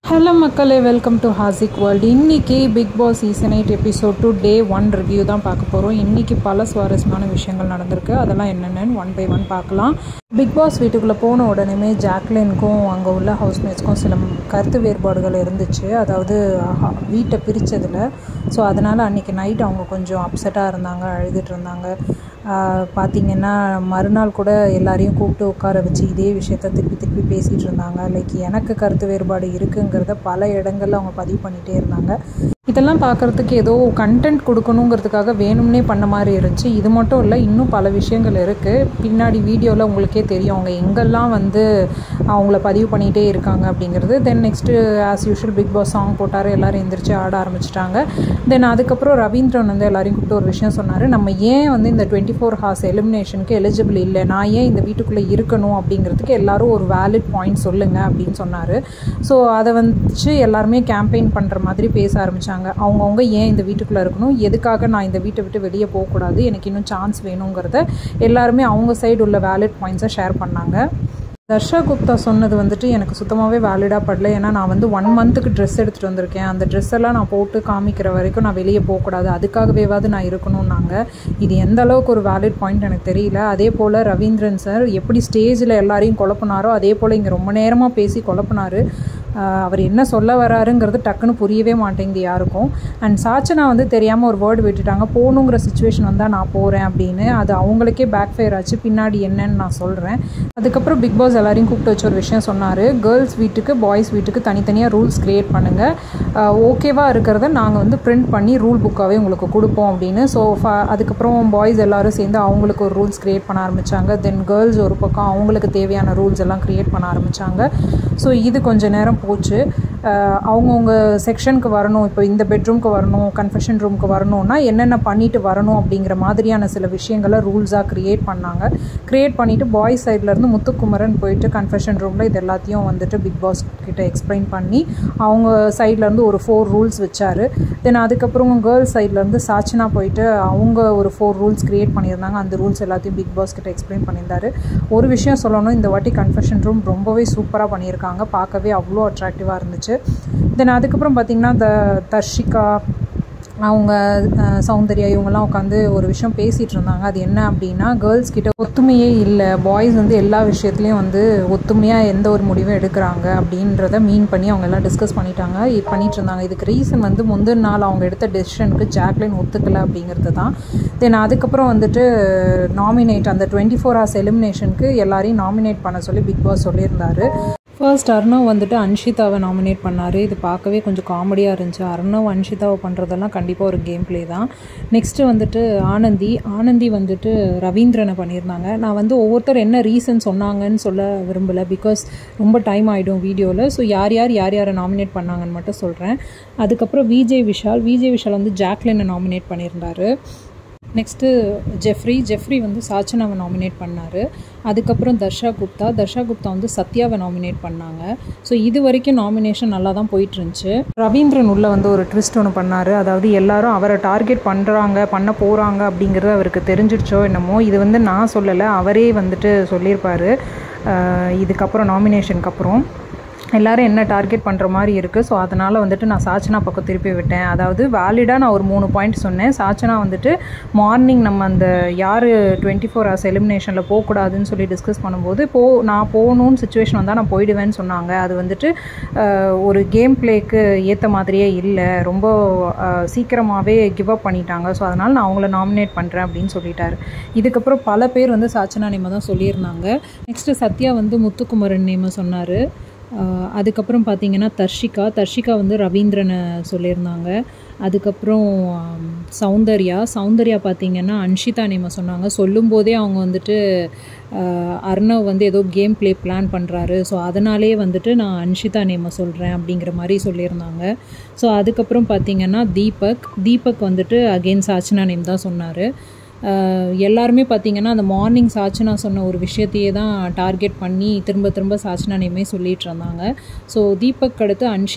Hello மக்களே, welcome to ஹாசிக் world. இன்றைக்கி big Boss season 8 episode 2 டே 1 review தான் பார்க்க போகிறோம். இன்றைக்கி பல சுவாரஸ்யமான விஷயங்கள் நடந்திருக்கு. அதெல்லாம் என்னென்னு ஒன் பை ஒன் பார்க்கலாம். பிக் பாஸ் வீட்டுக்குள்ளே போன உடனே ஜாக்லினுக்கும் அங்கே உள்ள ஹவுஸ்மேட்ஸ்க்கும் சில கருத்து வேறுபாடுகள் இருந்துச்சு. அதாவது வீட்டை பிரித்ததில். ஸோ அதனால் அன்றைக்கி நைட் அவங்க கொஞ்சம் அப்செட்டாக இருந்தாங்க, அழுதுட்டு இருந்தாங்க. பார்த்திங்கன்னா மறுநாள் கூட எல்லாரையும் கூப்பிட்டு உட்கார வச்சு இதே விஷயத்த திருப்பி பேசிகிட்டு இருந்தாங்க. லைக் எனக்கு கருத்து வேறுபாடு இருக்குங்கிறத பல இடங்களில் அவங்க பதிவு பண்ணிகிட்டே இருந்தாங்க. இதெல்லாம் பார்க்குறதுக்கு ஏதோ கண்டென்ட் கொடுக்கணுங்கிறதுக்காக வேணும்னே பண்ண மாதிரி இருந்துச்சு. இது மட்டும் இல்லை, இன்னும் பல விஷயங்கள் இருக்குது. பின்னாடி வீடியோவில் உங்களுக்கே தெரியும் அவங்க எங்கெல்லாம் அவங்கள பதிவு பண்ணிகிட்டே இருக்காங்க அப்படிங்கிறது. Then next as usual Bigg Boss song போட்டார், எல்லோரும் எந்திரிச்சு ஆட ஆரம்பிச்சிட்டாங்க. தென் அதுக்கப்புறம் ரவீந்திரன் எல்லாரையும் கூப்பிட்டு ஒரு விஷயம் சொன்னார். நம்ம ஏன் இந்த 24 ஹார்ஸ் எலிமினேஷனுக்கு எலிஜிபிள் இல்லை, நான் ஏன் இந்த வீட்டுக்குள்ளே இருக்கணும் அப்படிங்கிறதுக்கு எல்லாரும் ஒரு வேலிட் பாயிண்ட் சொல்லுங்கள் அப்படின்னு சொன்னார். ஸோ அதை வச்சு எல்லாருமே கேம்பெயின் பண்ணுற மாதிரி பேச ஆரம்பித்தாங்க. அவங்கவுங்க ஏன் இந்த வீட்டுக்குள்ளே இருக்கணும், எதுக்காக நான் இந்த வீட்டை விட்டு வெளியே போகக்கூடாது, எனக்கு இன்னும் சான்ஸ் வேணுங்கிறத எல்லாருமே அவங்க சைடு உள்ள வேலிட் பாயிண்ட்ஸை ஷேர் பண்ணாங்க. தர்ஷா குப்தா சொன்னது எனக்கு சுத்தமாகவே வேலிடாக படல. ஏன்னா நான் 1 மந்த்துக்கு ட்ரெஸ் எடுத்துகிட்டு வந்திருக்கேன். அந்த ட்ரெஸ் எல்லாம் நான் போட்டு காமிக்கிற வரைக்கும் நான் வெளியே போகக்கூடாது, அதுக்காகவேவாது நான் இருக்கணும்னாங்க. இது எந்த அளவுக்கு ஒரு வேலிட் பாயிண்ட் எனக்கு தெரியல. அதே போல் ரவீந்திரன் சார் எப்படி ஸ்டேஜில் எல்லாரையும் குழப்பினாரோ அதே போல் இங்கே ரொம்ப நேரமாக பேசி குழப்பினார். அவர் என்ன சொல்ல வராருங்கிறது டக்குன்னு புரியவே மாட்டேங்குது யாருக்கும். அண்ட் சாச்சனா தெரியாமல் ஒரு வேர்டு விட்டுட்டாங்க, போகணுங்கிற சுச்சுவேஷன் வந்தால் நான் போகிறேன் அப்படின்னு. அது அவங்களுக்கே பேக் ஃபயர் ஆச்சு. பின்னாடி என்னன்னு நான் சொல்கிறேன். அதுக்கப்புறம் பிக் பாஸ் எல்லாரையும் கூப்பிட்டு வச்சு ஒரு விஷயம் சொன்னார். கேர்ள்ஸ் வீட்டுக்கு பாய்ஸ் வீட்டுக்கு தனித்தனியாக ரூல்ஸ் க்ரியேட் பண்ணுங்கள், ஓகேவாக இருக்கிறத நாங்கள் பிரிண்ட் பண்ணி ரூல் புக்காகவே உங்களுக்கு கொடுப்போம் அப்படின்னு. ஸோ அதுக்கப்புறம் பாய்ஸ் எல்லோரும் சேர்ந்து அவங்களுக்கு ஒரு ரூல்ஸ் க்ரியேட் பண்ண ஆரம்பித்தாங்க. தென் கேர்ள்ஸ் ஒரு பக்கம் அவங்களுக்கு தேவையான ரூல்ஸ் எல்லாம் க்ரியேட் பண்ண ஆரம்பித்தாங்க. ஸோ இது கொஞ்சம் நேரம் போச்சு. அவங்கவுங்க செக்ஷனுக்கு வரணும், இப்போ இந்த பெட்ரூம்க்கு வரணும், கன்ஃபெஷன் ரூமுக்கு வரணும்னா என்னென்ன பண்ணிட்டு வரணும் அப்படிங்கிற மாதிரியான சில விஷயங்களை ரூல்ஸாக க்ரியேட் பண்ணாங்க. க்ரியேட் பண்ணிவிட்டு பாய்ஸ் சைட்லேருந்து முத்துக்குமரன் போயிட்டு கன்ஃபெஷன் ரூமில் இது எல்லாத்தையும் பிக் பாஸ் கிட்ட எக்ஸ்பிளைன் பண்ணி அவங்க சைட்லேருந்து ஒரு 4 ரூல்ஸ் வச்சார். தென் அதுக்கப்புறம் கேர்ள்ஸ் சைட்லேருந்து சாச்சனா போயிட்டு அவங்க ஒரு 4 ரூல்ஸ் க்ரியேட் பண்ணியிருந்தாங்க. அந்த ரூல்ஸ் எல்லாத்தையும் பிக் பாஸ் கிட்ட எக்ஸ்பிளைன் பண்ணியிருந்தார். ஒரு விஷயம் சொல்லணும், இந்த வாட்டி கன்ஃபெஷன் ரூம் ரொம்பவே சூப்பராக பண்ணியிருக்காங்க, பார்க்கவே அவ்வளோ அட்ராக்டிவாக இருந்துச்சு. தென் அதுக்கப்புறம் பார்த்திங்கன்னா தர்ஷிகா அவங்க சௌந்தர்யா இவங்கெல்லாம் உட்காந்து ஒரு விஷயம் பேசிகிட்டு இருந்தாங்க. அது என்ன அப்படின்னா, கேர்ள்ஸ் கிட்ட ஒத்துமையே இல்லை, பாய்ஸ் எல்லா விஷயத்துலேயும் ஒத்துமையாக எந்த ஒரு முடிவும் எடுக்கிறாங்க அப்படின்றத மீன் பண்ணி அவங்க எல்லாம் டிஸ்கஸ் பண்ணிட்டு இருந்தாங்க. இதுக்கு ரீசன் முந்தின நாள் அவங்க எடுத்த டெசிஷனுக்கு ஜாக்லின் ஒத்துக்கலை அப்படிங்கிறது தான். தென் அதுக்கப்புறம் நாமினேட் அந்த 24 ஹார்ஸ் எலிமினேஷனுக்கு எல்லாரையும் நாமினேட் பண்ண சொல்லி பிக் பாஸ் சொல்லியிருந்தார். ஃபர்ஸ்ட் அர்ணவ் அன்ஷிதாவை நாமினேட் பண்ணார். இது பார்க்கவே கொஞ்சம் காமெடியாக இருந்துச்சு. அர்ணவ் அன்ஷிதாவை பண்ணுறதெல்லாம் கண்டிப்பாக ஒரு கேம் ப்ளே தான். நெக்ஸ்ட்டு ஆனந்தி ரவீந்திரனை பண்ணியிருந்தாங்க. நான் ஒவ்வொருத்தர் என்ன ரீசன் சொன்னாங்கன்னு சொல்ல விரும்பலை, பிகாஸ் ரொம்ப டைம் ஆகிடும் வீடியோவில். ஸோ யாரை நாமினேட் பண்ணாங்கன்னு மட்டும் சொல்கிறேன். அதுக்கப்புறம் விஜய் விஷால் ஜாக்லினை நாமினேட் பண்ணியிருந்தார். நெக்ஸ்ட்டு ஜெஃப்ரி சாச்சனாவை நாமினேட் பண்ணார். அதுக்கப்புறம் தர்ஷா குப்தா சத்யாவை நாமினேட் பண்ணாங்க. ஸோ இது வரைக்கும் நாமினேஷன் நல்லா தான் போயிட்டுருந்துச்சு. ரவீந்திரன் ஒரு ட்விஸ்ட் ஒன்று பண்ணார். அதாவது எல்லாரும் அவரை டார்கெட் பண்ண போகிறாங்க அப்படிங்கிறது அவருக்கு தெரிஞ்சிடுச்சோ என்னமோ. இது நான் சொல்லலை, அவரே சொல்லியிருப்பார். இதுக்கப்புறம் நாமினேஷனுக்கு அப்புறம் எல்லோரும் என்ன டார்கெட் பண்ணுற மாதிரி இருக்குது. ஸோ அதனால் நான் சாச்சனா பக்கம் திருப்பி விட்டேன். அதாவது வேலிடாக நான் ஒரு 3 பாயிண்ட் சொன்னேன். சாச்சனா மார்னிங் நம்ம அந்த யார் 24 ஹார்ஸ் எலிமினேஷனில் போகக்கூடாதுன்னு சொல்லி டிஸ்கஸ் பண்ணும்போது நான் போகணுன்னு சுச்சுவேஷன் வந்தால் நான் போயிடுவேன்னு சொன்னாங்க. அது ஒரு கேம் பிளேக்கு ஏற்ற மாதிரியே இல்லை, ரொம்ப சீக்கிரமாகவே கிவ் அப் பண்ணிட்டாங்க. ஸோ அதனால் நான் அவங்கள நாமினேட் பண்ணுறேன் அப்படின்னு சொல்லிட்டாரு. இதுக்கப்புறம் பல பேர் சாச்சனா நேமை தான் சொல்லியிருந்தாங்க. நெக்ஸ்ட்டு சத்யா முத்துக்குமரன் நேமை சொன்னார். அதுக்கப்புறம் பார்த்திங்கன்னா தர்ஷிகா ரவீந்திரனை சொல்லியிருந்தாங்க. அதுக்கப்புறம் சௌந்தர்யா பார்த்திங்கன்னா அன்ஷிதா நேமை சொன்னாங்க. சொல்லும்போதே அவங்க அர்ணவ் ஏதோ கேம் ப்ளே பிளான் பண்ணுறாரு, ஸோ அதனாலே நான் அன்ஷிதா நேமை சொல்கிறேன் அப்படிங்கிற மாதிரி சொல்லியிருந்தாங்க. ஸோ அதுக்கப்புறம் பார்த்திங்கன்னா தீபக் அகெயின் சாச்சனா நேம் தான் சொன்னார். எல்லாருமே பார்த்திங்கன்னா அந்த மார்னிங் சாச்சனா சொன்ன ஒரு விஷயத்தையே தான் டார்கெட் பண்ணி திரும்ப சாச்சனா நேமே சொல்லிகிட்டு இருந்தாங்க. ஸோ தீபக் அடுத்து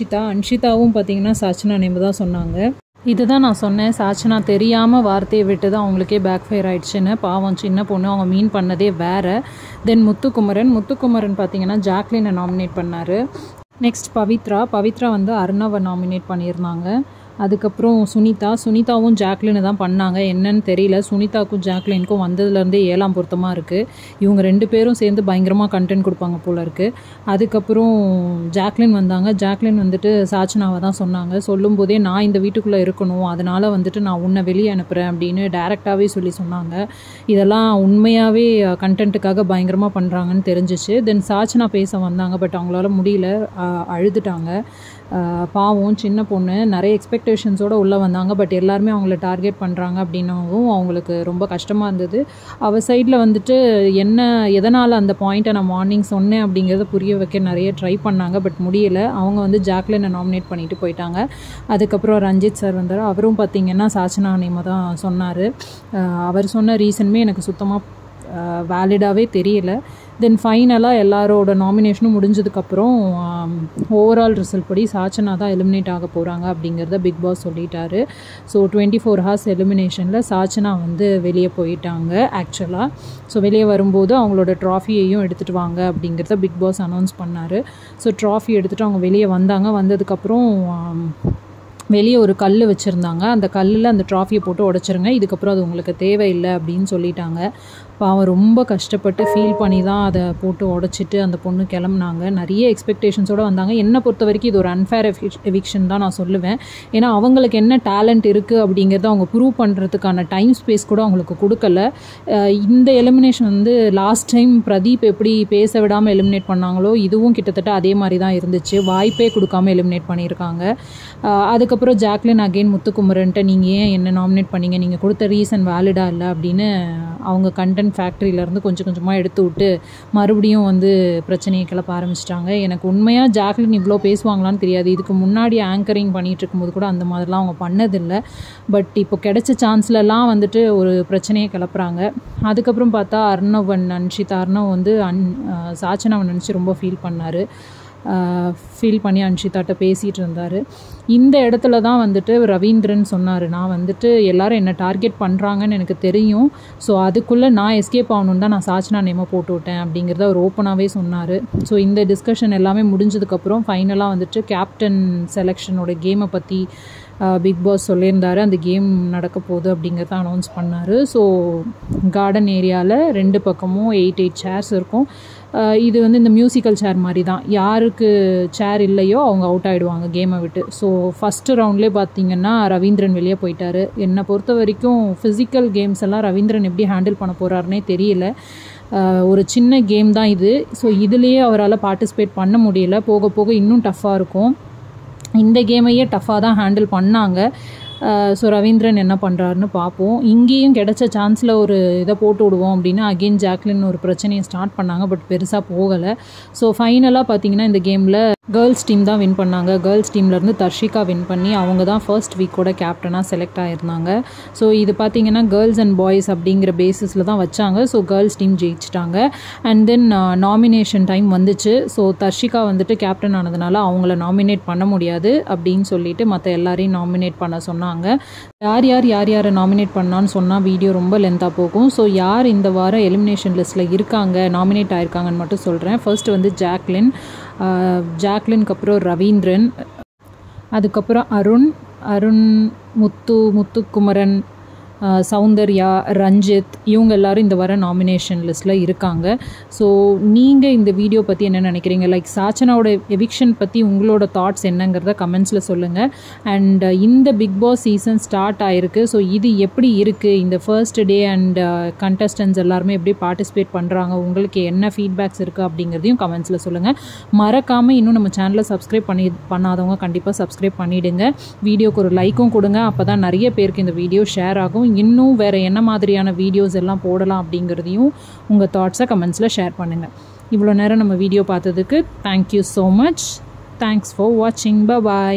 அன்ஷிதாவும் பார்த்திங்கன்னா சாச்சனா நேம் தான் சொன்னாங்க. இதுதான் நான் சொன்னேன், சாச்சனா தெரியாமல் வார்த்தையை விட்டு தான் அவங்களுக்கே பேக் ஃபயர் ஆகிடுச்சுன்னு. பாவம் சின்ன பொண்ணு, அவங்க மீன் பண்ணதே வேறு. தென் முத்துக்குமரன் பார்த்திங்கன்னா ஜாக்லினை நாமினேட் பண்ணார். நெக்ஸ்ட் பவித்ரா வந்து அர்ணவை நாமினேட் பண்ணியிருந்தாங்க. அதுக்கப்புறம் சுனிதாவும் ஜாக்லின்னு தான் பண்ணாங்க. என்னன்னு தெரியல, சுனிதாவுக்கும் ஜாக்லினுக்கும் வந்ததுலேருந்தே 7ஆம் பொருத்தமாக இருக்குது. இவங்க 2 பேரும் சேர்ந்து பயங்கரமாக கண்டென்ட் கொடுப்பாங்க போல இருக்குது. அதுக்கப்புறம் ஜாக்லின் வந்தாங்க. ஜாக்லின் வந்துட்டு சாச்சனாவை தான் சொன்னாங்க. சொல்லும்போதே நான் இந்த வீட்டுக்குள்ளே இருக்கணும், அதனால் வந்துட்டு நான் உன்னை வெளியே அனுப்புகிறேன் அப்படின்னு டைரெக்டாகவே சொன்னாங்க. இதெல்லாம் உண்மையாகவே கண்டென்ட்டுக்காக பயங்கரமாக பண்ணுறாங்கன்னு தெரிஞ்சிச்சு. தென் சாச்சனா பேச வந்தாங்க, பட் அவங்களால முடியல, அழுதுட்டாங்க. பாவம் சின்ன பொண்ணு, நிறைய எக்ஸ்பெக்டேஷன்ஸோடு உள்ளே வந்தாங்க. பட் எல்லாருமே அவங்கள டார்கெட் பண்ணுறாங்க அப்படின்னவும் அவங்களுக்கு ரொம்ப கஷ்டமாக இருந்தது. அவள் சைடில் வந்துட்டு எதனால் அந்த பாயிண்ட்டை நான் மார்னிங் சொன்னேன் அப்படிங்கிறத புரிய வைக்க நிறைய ட்ரை பண்ணாங்க. பட் முடியலை. அவங்க வந்து ஜாக்லினை நாமினேட் பண்ணிட்டு போயிட்டாங்க. அதுக்கப்புறம் ரஞ்சித் சார் வந்தார். அவரும் பார்த்திங்கன்னா சாச்சனா நேமை தான் சொன்னார். அவர் சொன்ன ரீசனுமே எனக்கு சுத்தமாக வேலிடாகவே தெரியல. தென் ஃபைனலாக எல்லாரோட நாமினேஷனும் முடிஞ்சதுக்கப்புறம் ஓவரால் ரிசல்ட் படி சாச்சனா தான் எலிமினேட் ஆக போகிறாங்க அப்படிங்கிறத பிக் பாஸ் சொல்லிட்டாரு. ஸோ 24 ஹார்ஸ் எலிமினேஷனில் சாச்சனா வந்து வெளியே போயிட்டாங்க ஆக்சுவலாக. ஸோ வெளியே வரும்போது அவங்களோட ட்ராஃபியையும் எடுத்துகிட்டு வாங்க அப்படிங்கிறத பிக் பாஸ் அனௌன்ஸ் பண்ணார். ஸோ ட்ராஃபி எடுத்துகிட்டு அவங்க வெளியே வந்ததுக்கப்புறம் வெளியே ஒரு கல் வச்சுருந்தாங்க. அந்த கல்லில் அந்த ட்ராஃபியை போட்டு உடச்சிருங்க, இதுக்கப்புறம் அது உங்களுக்கு தேவையில்லை அப்படின்னு சொல்லிட்டாங்க. அவன் ரொம்ப கஷ்டப்பட்டு ஃபீல் பண்ணி தான் அதை போட்டு உடச்சிட்டு அந்த பொண்ணு கிளம்புனாங்க. நிறைய எக்ஸ்பெக்டேஷன்ஸோடு வந்தாங்க. என்னை பொறுத்த வரைக்கும் இது ஒரு அன்ஃபேர் எவிக்ஷன் தான் நான் சொல்லுவேன். ஏன்னா அவங்களுக்கு என்ன டேலண்ட் இருக்குது அப்படிங்கிறத அவங்க ப்ரூவ் பண்ணுறதுக்கான டைம் ஸ்பேஸ் கூட அவங்களுக்கு கொடுக்கல. இந்த எலிமினேஷன் வந்து லாஸ்ட் டைம் பிரதீப் எப்படி பேச விடாமல் எலிமினேட் பண்ணாங்களோ இதுவும் கிட்டத்தட்ட அதே மாதிரி தான் இருந்துச்சு. வாய்ப்பே கொடுக்காமல் எலிமினேட் பண்ணியிருக்காங்க. அதுக்கப்புறம் ஜாக்லின் அகெயின் முத்துக்குமரன்ட்ட நீங்கள் ஏன் என்ன நாமினேட் பண்ணீங்க, நீங்கள் கொடுத்த ரீசன் வேலிடாக இல்லை அப்படின்னு அவங்க கண்டென்ட் ஃபேக்ட்ரியிலேருந்து கொஞ்சம் கொஞ்சமாக எடுத்து விட்டு மறுபடியும் வந்து பிரச்சனையை கிளப்ப ஆரம்பிச்சிட்டாங்க. எனக்கு உண்மையாக ஜாக்லின் இவ்வளோ பேசுவாங்களான்னு தெரியாது. இதுக்கு முன்னாடி ஆங்கரிங் பண்ணிகிட்டு இருக்கும்போது கூட அந்த மாதிரிலாம் அவங்க பண்ணதில்லை. பட் இப்போ கிடைச்ச சான்ஸ்லலாம் வந்துட்டு ஒரு பிரச்சனையை கிளப்புறாங்க. அதுக்கப்புறம் பார்த்தா அர்ணவ் வந்து சாச்சனாவை நினச்சி ரொம்ப ஃபீல் பண்ணி அன்ஷிதாட்ட பேசிகிட்டு இருந்தார். இந்த இடத்துல தான் வந்துட்டு ரவீந்திரன் சொன்னார், நான் வந்துட்டு எல்லோரும் என்னை டார்கெட் பண்ணுறாங்கன்னு எனக்கு தெரியும், ஸோ அதுக்குள்ளே நான் எஸ்கேப் ஆகணுன்னு தான் நான் சாச்சனா நேமை போட்டு விட்டேன் அப்படிங்கிறத அவர் ஓப்பனாகவே சொன்னார். ஸோ இந்த டிஸ்கஷன் எல்லாமே முடிஞ்சதுக்கப்புறம் ஃபைனலாக வந்துட்டு கேப்டன் செலெக்ஷனோட கேமை பற்றி பிக் பாஸ் சொல்லியிருந்தார். அந்த கேம் நடக்க போகுது அப்படிங்கிறத அனௌன்ஸ் பண்ணார். ஸோ கார்டன் ஏரியாவில் 2 பக்கமும் 8 சேர்ஸ் இருக்கும். இது வந்து இந்த மியூசிக்கல் சேர் மாதிரி தான். யாருக்கு சேர் இல்லையோ அவங்க அவுட் ஆகிடுவாங்க கேமை விட்டு. ஸோ ஃபஸ்ட்டு ரவுண்ட்லேயே பார்த்திங்கன்னா ரவீந்திரன் வெளியே போயிட்டார். என்னை பொறுத்த வரைக்கும் ஃபிசிக்கல் கேம்ஸ் எல்லாம் ரவீந்திரன் எப்படி ஹேண்டில் பண்ண போகிறாருனே தெரியல. ஒரு சின்ன கேம் தான் இது. ஸோ இதுலேயே அவரால் பார்ட்டிசிபேட் பண்ண முடியல. போக போக இன்னும் டஃப்பாக இருக்கும். இந்த கேமையே டஃப்பாக தான் ஹேண்டில் பண்ணாங்க. ஸோ ரவீந்திரன் என்ன பண்ணுறாருன்னு பார்ப்போம். இங்கேயும் கிடைச்ச சான்ஸில் ஒரு இதை போட்டு விடுவோம் அப்படின்னு அகெயின் ஜாக்லின் ஒரு பிரச்சனையை ஸ்டார்ட் பண்ணாங்க. பட் பெருசாக போகலை. ஸோ ஃபைனலாக பார்த்தீங்கன்னா இந்த கேமில் கேர்ள்ஸ் டீம் தான் வின் பண்ணாங்க. கேர்ள்ஸ் டீம்லேருந்து தர்ஷிகா வின் பண்ணி அவங்க தான் ஃபர்ஸ்ட் வீக்கோட கேப்டனாக செலக்ட் ஆகிருந்தாங்க. ஸோ இது பார்த்திங்கன்னா கேர்ள்ஸ் அண்ட் பாய்ஸ் அப்படிங்கிற பேசிஸில் தான் வச்சாங்க. ஸோ கேர்ள்ஸ் டீம் ஜெயிச்சிட்டாங்க. அண்ட் தென் நாமினேஷன் டைம் வந்துச்சு. ஸோ தர்ஷிகா வந்துட்டு கேப்டன் ஆனதுனால அவங்கள நாமினேட் பண்ண முடியாது அப்படின்னு சொல்லிட்டு மற்ற எல்லாரையும் நாமினேட் பண்ண சொன்னாங்க. யாரை நாமினேட் பண்ணான்னு சொன்னால் வீடியோ ரொம்ப லென்த்தாக போகும். ஸோ யார் இந்த வாரம் எலிமினேஷன் லிஸ்ட்டில் இருக்காங்க, நாமினேட் ஆகிருக்காங்கன்னு மட்டும் சொல்கிறேன். ஃபர்ஸ்ட் வந்து ஜாக்லினுக்கு அப்புறம் ரவீந்திரன், அதுக்கப்புறம் அருண், முத்துக்குமரன், சௌந்தர்யா, ரஞ்சித், இவங்க எல்லோரும் இந்த வாரம் நாமினேஷன் லிஸ்ட்டில் இருக்காங்க. ஸோ நீங்கள் இந்த வீடியோ பற்றி என்ன நினைக்கிறீங்க? லைக் சாச்சனாவோட எவிக்ஷன் பற்றி உங்களோட தாட்ஸ் என்னங்கிறத கமெண்ட்ஸில் சொல்லுங்கள். அண்ட் இந்த பிக் பாஸ் சீசன் ஸ்டார்ட் ஆகிருக்கு. ஸோ இது எப்படி இருக்குது, இந்த ஃபர்ஸ்ட் டே அண்ட் கண்டஸ்டன்ஸ் எல்லாருமே எப்படி பார்ட்டிசிபேட் பண்ணுறாங்க, உங்களுக்கு என்ன ஃபீட்பேக்ஸ் இருக்குது அப்படிங்கிறதையும் கமெண்ட்ஸில் சொல்லுங்கள். மறக்காமல் இன்னும் நம்ம சேனலை சப்ஸ்கிரைப் பண்ணாதவங்க கண்டிப்பாக சப்ஸ்கிரைப் பண்ணிவிடுங்க. வீடியோக்கு ஒரு லைக்கும் கொடுங்க. அப்போ தான் நிறைய பேருக்கு இந்த வீடியோ ஷேர் ஆகும். இன்னும் வேறு என்ன மாதிரியான வீடியோஸ் எல்லாம் போடலாம் அப்படிங்கிறதையும் உங்கள் தாட்ஸை கமெண்ட்ஸில் ஷேர் பண்ணுங்கள். இவ்வளோ நேரம் நம்ம வீடியோ பார்த்ததுக்கு thank you so much. Thanks for வாட்சிங். பாய்.